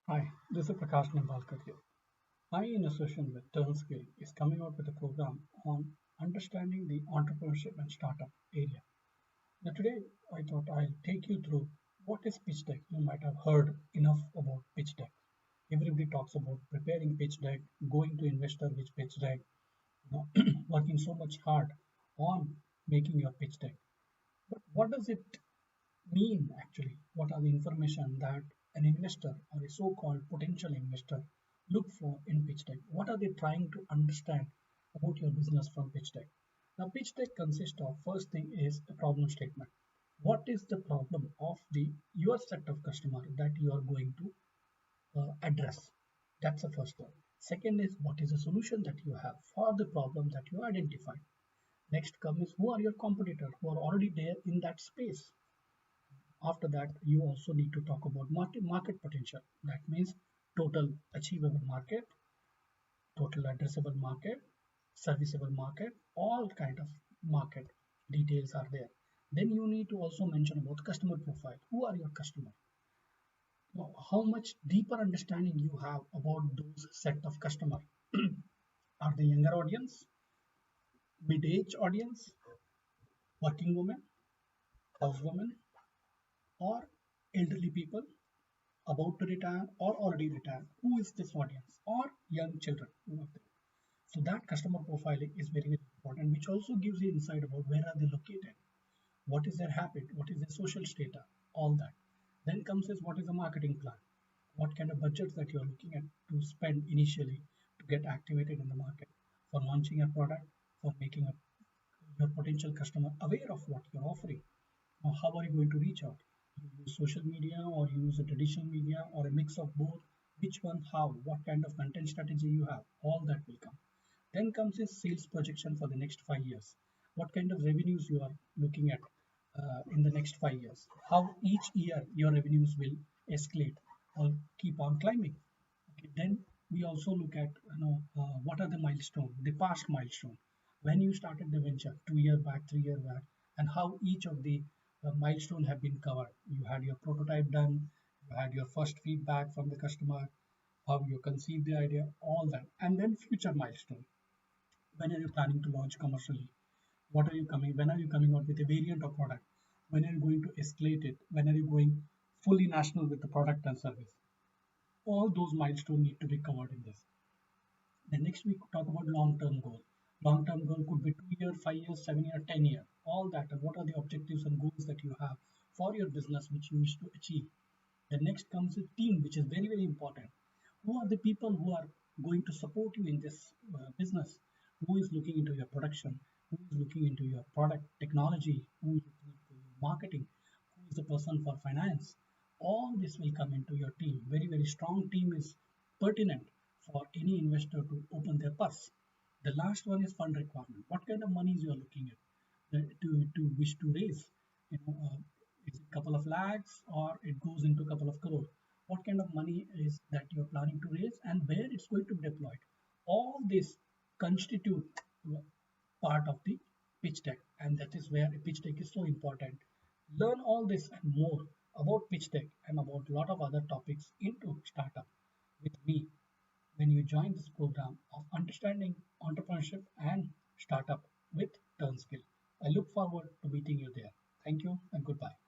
Hi, this is Prakash Nimbalkar here. I, in association with TURNSKILL, is coming out with a program on understanding the entrepreneurship and startup area. Now, today I thought I'll take you through what is pitch deck. You might have heard enough about pitch deck. Everybody talks about preparing pitch deck, going to investor with pitch deck, working so much hard on making your pitch deck. But what does it mean actually? What are the information that an investor or a so-called potential investor look for in pitch deck? What are they trying to understand about your business from pitch deck? Now, pitch deck consists of first thing is a problem statement. What is the problem of the your set of customer that you are going to address? That's the first one. Second is what is the solution that you have for the problem that you identified. Next comes who are your competitor who are already there in that space. After that, you also need to talk about market potential. That means total achievable market, total addressable market, serviceable market, all kind of market details are there. Then you need to also mention about customer profile. Who are your customer? Now, how much deeper understanding you have about those set of customer? Are they younger audience, mid-age audience, working women, housewomen, or elderly people about to retire or already retired? Who is this audience? Or young children? Who are they? So that customer profiling is very, very important, which also gives you insight about where are they located, what is their habit, what is their social strata, all that. Then comes is what is the marketing plan, what kind of budgets that you're looking at to spend initially to get activated in the market for launching a product, for making your potential customer aware of what you're offering. Now, how are you going to reach out? You use social media or you use a traditional media or a mix of both? Which one, how, what kind of content strategy you have, all that will come. Then comes a sales projection for the next 5 years. What kind of revenues you are looking at in the next 5 years? How each year your revenues will escalate or keep on climbing. Okay, then we also look at what are the milestone, the past milestone. When you started the venture 2 year back, 3 year back, and how each of the milestone have been covered. You had your prototype done, you had your first feedback from the customer, how you conceived the idea, all that, and then future milestone. When are you planning to launch commercially? What are you coming? When are you coming out with a variant of product? When are you going to escalate it? When are you going fully national with the product and service? All those milestones need to be covered in this. Then next we talk about long-term goal. Long-term goal could be 2 year, 5 years, 7 year, 10 year. All that. And what are the objectives and goals that you have for your business which you wish to achieve? The next comes a team, which is very, very important. Who are the people who are going to support you in this business? Who is looking into your production? Who is looking into your product technology? Who is looking into your marketing? Who is the person for finance? All this will come into your team. Very, very strong team is pertinent for any investor to open their purse. The last one is fund requirement. What kind of monies you are looking at to wish to raise? You know, is it a couple of lakhs or it goes into a couple of crore? What kind of money is that you're planning to raise and where it's going to be deployed? All this constitute part of the pitch deck, and that is where a pitch deck is so important. Learn all this and more about pitch deck and about a lot of other topics into startup with me when you join this program of understanding entrepreneurship and startup with TURNSKILL. I look forward to meeting you there. Thank you and goodbye.